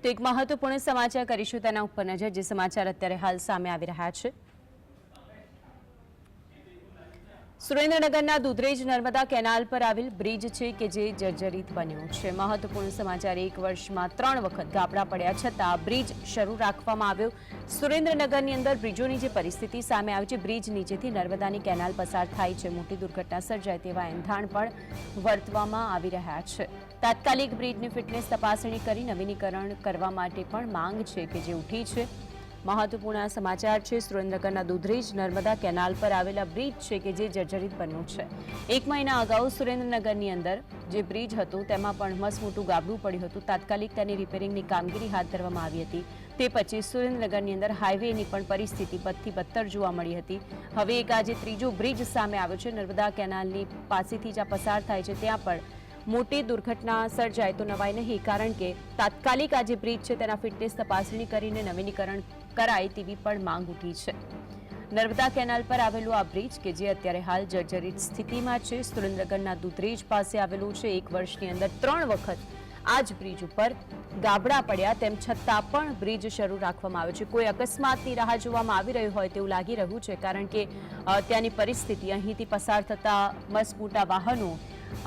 તો એક મહત્વપૂર્ણ સમાચાર કરીશું તેના ઉપર નજર, જે સમાચાર અત્યારે હાલ સામે આવી રહ્યા છે। સુરેન્દ્રનગરના દુધરેજ નર્મદા કેનાલ પર આવેલ બ્રિજ છે કે જે જર્જરિત બન્યો છે। મહત્વપૂર્ણ સમાચાર, એક વર્ષમાં 3 વખત ગાબડા પડ્યા છતાં બ્રિજ શરૂ રાખવામાં આવ્યો। સુરેન્દ્રનગરની અંદર બ્રિજોની જે પરિસ્થિતિ સામે આવી છે, બ્રિજ નીચેથી નર્મદાની કેનાલ પસાર થાય છે, મોટી દુર્ઘટના સર્જાય તેવા એંધાણ પણ વર્તવામાં આવી રહ્યા છે। તાત્કાલિક બ્રિજની ફિટનેસ તપાસણી કરી નવીનીકરણ કરવા માટે પણ માંગ છે કે જે ઉઠી છે। મહત્વપૂર્ણ સમાચાર છે, સુરેન્દ્રનગરના દુધરેજ નર્મદા કેનાલ પર આવેલા બ્રિજ છે કે જે જર્જરિત બન્યું છે। 1 મહિના અગાઉ સુરેન્દ્રનગરની અંદર જે બ્રિજ હતો તેમાં પણ મસમોટું ગાબડું પડ્યું હતું। તાત્કાલિક તેની રિપેરિંગની કામગીરી હાથ ધરવામાં આવી હતી। તે પછી સુરેન્દ્રનગરની અંદર હાઈવેની પણ પરિસ્થિતિ બદથી બદતર જોવા મળી હતી। હવે એક આજે ત્રીજો બ્રિજ સામે આવ્યો છે। નર્મદા કેનાલની પાસેથી જ્યાં પસાર થાય છે ત્યાં પણ મોટી દુર્ઘટના સર્જાય તો નવાય નહીં, કારણ કે તાત્કાલિક આ જે બ્રિજ છે તેના ફિટનેસ તપાસણી કરીને નવીનીકરણ કરાય તેવી પણ માંગ ઉઠી છે। નર્મદા કેનાલ પર આવેલું આ બ્રિજ કે જે અત્યારે હાલ જર્જરિત સ્થિતિમાં છે, સુરેન્દ્રનગરના દુધરેજ પાસે આવેલું છે। 1 વર્ષની અંદર 3 વખત આ જ બ્રિજ ઉપર ગાબડા પડ્યા, તેમ છતાં પણ બ્રિજ શરૂ રાખવામાં આવ્યો છે। કોઈ અકસ્માતની રાહ જોવામાં આવી રહ્યું હોય તેવું લાગી રહ્યું છે, કારણ કે ત્યાંની પરિસ્થિતિ, અહીંથી પસાર થતા મસમોટા વાહનો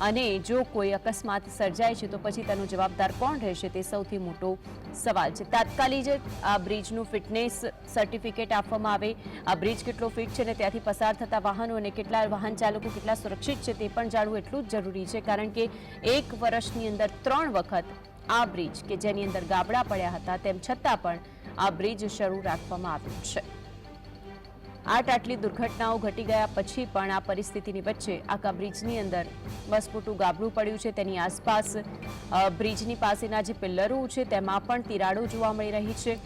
અને જો કોઈ અકસ્માત સર્જાય છે તો પછી તેનો જવાબદાર કોણ રહેશે, તે સૌથી મોટો સવાલ છે। તાત્કાલિક જ આ બ્રિજનું ફિટનેસ સર્ટિફિકેટ આપવામાં આવે, આ બ્રિજ કેટલો ફિટ છે અને ત્યાંથી પસાર થતા વાહનો અને કેટલા વાહન ચાલકો કેટલા સુરક્ષિત છે તે પણ જાણવું એટલું જ જરૂરી છે, કારણ કે 1 વર્ષની અંદર 3 વખત આ બ્રિજ કે જેની અંદર ગાબડા પડ્યા હતા, તેમ છતાં પણ આ બ્રિજ શરૂ રાખવામાં આવ્યું છે। આટલી દુર્ઘટનાઓ ઘટી ગયા પછી પણ આ પરિસ્થિતિની વચ્ચે આખા બ્રિજની અંદર મસમોટું ગાબડું પડ્યું છે। તેની આસપાસ બ્રિજની પાસેના જે પિલ્લરો છે તેમાં પણ તિરાડો જોવા મળી રહી છે।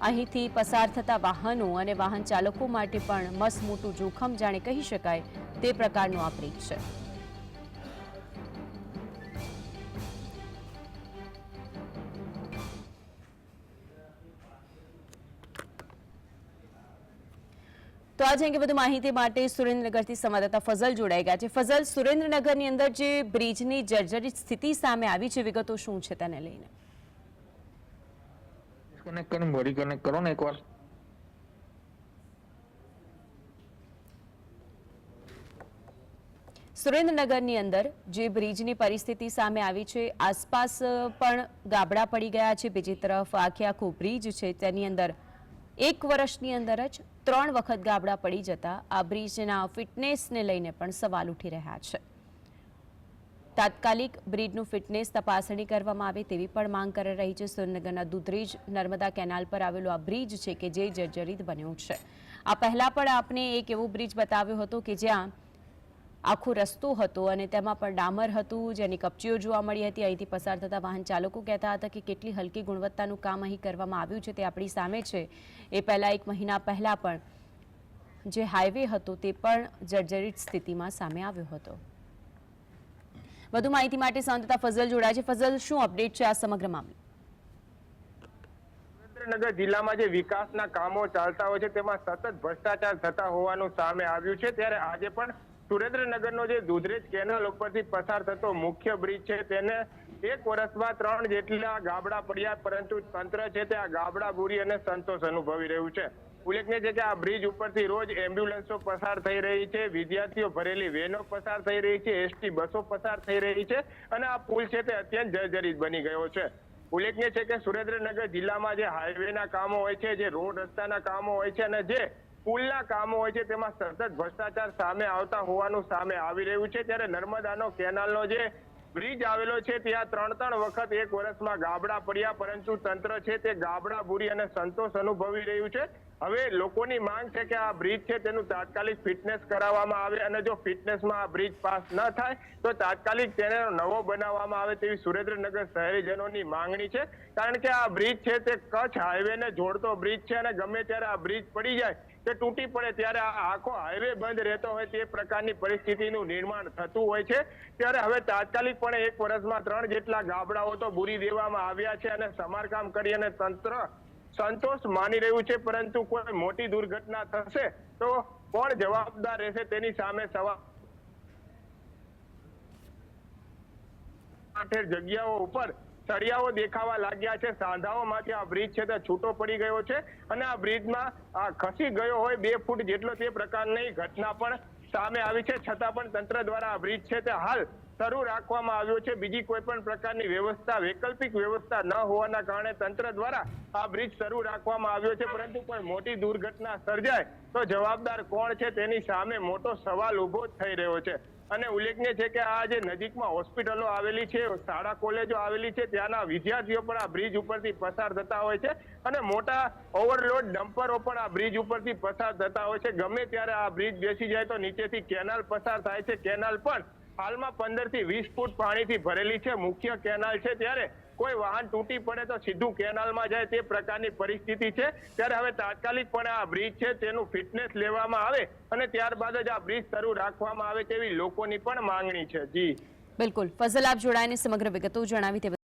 અહીંથી પસાર થતા વાહનો અને વાહન ચાલકો માટે પણ મસમોટું જોખમ જાણે કહી શકાય તે પ્રકારનું આ બ્રિજ છે। તો આજે અંગે વધુ માહિતી માટે સુરેન્દ્રનગરથી સંવાદદાતા ફઝલ જોડાઈ ગયા છે। ફઝલ, સુરેન્દ્રનગરની અંદર જે બ્રિજની જર્જરિત સ્થિતિ સામે આવી છે, વિગતો શું છે તેને લઈને? કનેક્ટ કરીને બોડી કનેક્ટ કરો ને એકવાર। સુરેન્દ્રનગરની અંદર જે બ્રિજની પરિસ્થિતિ સામે આવી છે, આસપાસ પણ ગાબડા પડી ગયા છે, બીજી તરફ આખો બ્રિજ છે તેની અંદર 1 વર્ષની અંદર જ 3 વખત ગાબડા પડી જતા આ બ્રિજના ફિટનેસને લઈને પણ સવાલ ઉઠી રહ્યા છે। તાત્કાલિક બ્રિજનું ફિટનેસ તપાસણી કરવામાં આવે તેવી પણ માંગ કરી રહી છે। સુરેન્દ્રનગરના દુધરેજ નર્મદા કેનાલ પર આવેલો આ બ્રિજ છે કે જે જર્જરિત બન્યો છે। આ પહેલા પણ આપને એક એવો બ્રિજ બતાવ્યો હતો કે જ્યાં આખો રસ્તો હતો અને તેમાં પણ ડામર હતું, જેની કપચીઓ જોવા મળી હતી। અહીંથી પસાર થતા વાહન ચાલકો કહેતા હતા કે કેટલી હલકી ગુણવત્તાનું કામ અહીં કરવામાં આવ્યું છે તે આપણી સામે છે। એ પહેલા 1 મહિના પહેલા પણ જે હાઈવે હતો તે પણ જર્જરિત સ્થિતિમાં સામે આવ્યો હતો। વધુ માહિતી માટે સંવાદદાતા ફઝલ જોડાય છે। ફઝલ, શું અપડેટ છે આ સમગ્ર મામલે? સુરેન્દ્રનગર જિલ્લામાં જે વિકાસના કામો ચાલતા હોય છે તેમાં સતત ભ્રષ્ટાચાર થતા હોવાનું સામે આવ્યું છે। ત્યારે આજે પણ સુરેન્દ્રનગરનો જે દુધરેજ કેનાલ ઉપરથી પસાર થતો મુખ્ય બ્રિજ છે તેને 1 વર્ષમાં 3 જેટલા ગાબડા પડ્યા, પરંતુ તંત્ર છે તે આ ગાબડા બુરી અને સંતોષ અનુભવી રહ્યું છે। ઉલ્લેખનીય છે કે આ બ્રિજ ઉપરથી રોજ એમ્બ્યુલન્સો પસાર થઈ રહી છે, વિદ્યાર્થીઓ ભરેલી વેનો પસાર થઈ રહી છે, એસટી બસો પસાર થઈ રહી છે અને આ પુલ છે તે અત્યંત જર્જરિત બની ગયો છે। ઉલ્લેખનીય છે કે સુરેન્દ્રનગર જિલ્લામાં જે હાઈવેના કામો હોય છે, જે રોડ રસ્તાના કામો હોય છે અને જે પુલના કામો હોય છે તેમાં સતત ભ્રષ્ટાચાર સામે આવતા હોવાનું સામે આવી રહ્યું છે। ત્યારે નર્મદાનો કેનાલનો જે બ્રિજ આવેલો છે ત્યાં 3 વખત 1 વર્ષમાં ગાબડા પડ્યા, પરંતુ તંત્ર છે તે ગાબડા બુરી અને સંતોષ અનુભવી રહ્યું છે। હવે લોકોની માંગ છે કે આ બ્રિજ છે તેનું તાત્કાલિક ફિટનેસ કરાવવામાં આવે અને જો ફિટનેસમાં આ બ્રિજ પાસ ન થાય તો તાત્કાલિક તેને નવો બનાવવામાં આવે તેવી સુરેન્દ્રનગર શહેરીજનોની માંગણી છે। કારણ કે આ બ્રિજ છે તે કચ્છ હાઈવેને જોડતો બ્રિજ છે અને ગમે ત્યારે આ બ્રિજ પડી જાય કે તૂટી પડે ત્યારે આ આખો હાઈવે બંધ રહેતો હોય તે પ્રકારની પરિસ્થિતિનું નિર્માણ થતું હોય છે। ત્યારે હવે તાત્કાલિક પણ 1 વર્ષમાં 3 જેટલા ગાબડાઓ તો બુરી દેવામાં આવ્યા છે અને સમારકામ કરી અને તંત્ર સંતોષ માની રહ્યું છે, પરંતુ કોઈ મોટી દુર્ઘટના થશે તો કોણ જવાબદાર રહેશે તેની સામે સવાલ જગ્યાઓ ઉપર સળિયાઓ દેખાવા લાગ્યા છે, સાંધાઓમાંથી આ બ્રિજ છે તે છૂટો પડી ગયો છે અને આ બ્રિજમાં ખસી ગયો હોય 2 ફૂટ જેટલો તે પ્રકારની ઘટના પણ સામે આવી છે. છતાં પણ તંત્ર દ્વારા આ બ્રિજ છે તે હાલ શરૂ રાખવામાં આવ્યો છે. બીજી કોઈ પણ પ્રકારની વ્યવસ્થા, વૈકલ્પિક વ્યવસ્થા ન હોવાના કારણે તંત્ર દ્વારા આ બ્રિજ શરૂ રાખવામાં આવ્યો છે. પરંતુ કોઈ મોટી દુર્ઘટના સર્જાય તો જવાબદાર કોણ છે તેની સામે મોટો સવાલ ઉભો થઈ રહ્યો છે. અને ઉલ્લેખનીય છે કે આ જે નજીકમાં હોસ્પિટલો આવેલી છે, શાળા કોલેજો આવેલી છે, ત્યાંના વિદ્યાર્થીઓ પણ આ બ્રિજ ઉપરથી પસાર થતા હોય છે અને મોટા ઓવરલોડ ડમ્પરો પણ આ બ્રિજ ઉપરથી પસાર થતા હોય છે. ગમે ત્યારે આ બ્રિજ બેસી જાય તો નીચેથી કેનાલ પસાર થાય છે. કેનાલ પણ હાલમાં 15 થી 20 ફૂટ પાણીથી ભરેલી છે. મુખ્ય કેનાલ છે, ત્યારે કોઈ વાહન તૂટી પડે તો સીધું કેનાલમાં જાય તે પ્રકારની પરિસ્થિતિ છે. ત્યારે હવે તાત્કાલિકપણે આ બ્રિજ છે તેનું ફિટનેસ લેવામાં આવે અને ત્યારબાદ જ આ બ્રિજ શરૂ રાખવામાં આવે તેવી લોકોની પણ માંગણી છે. જી બિલકુલ ફઝલ, આપ જોડાઈને સમગ્ર વિગતો જણાવી તે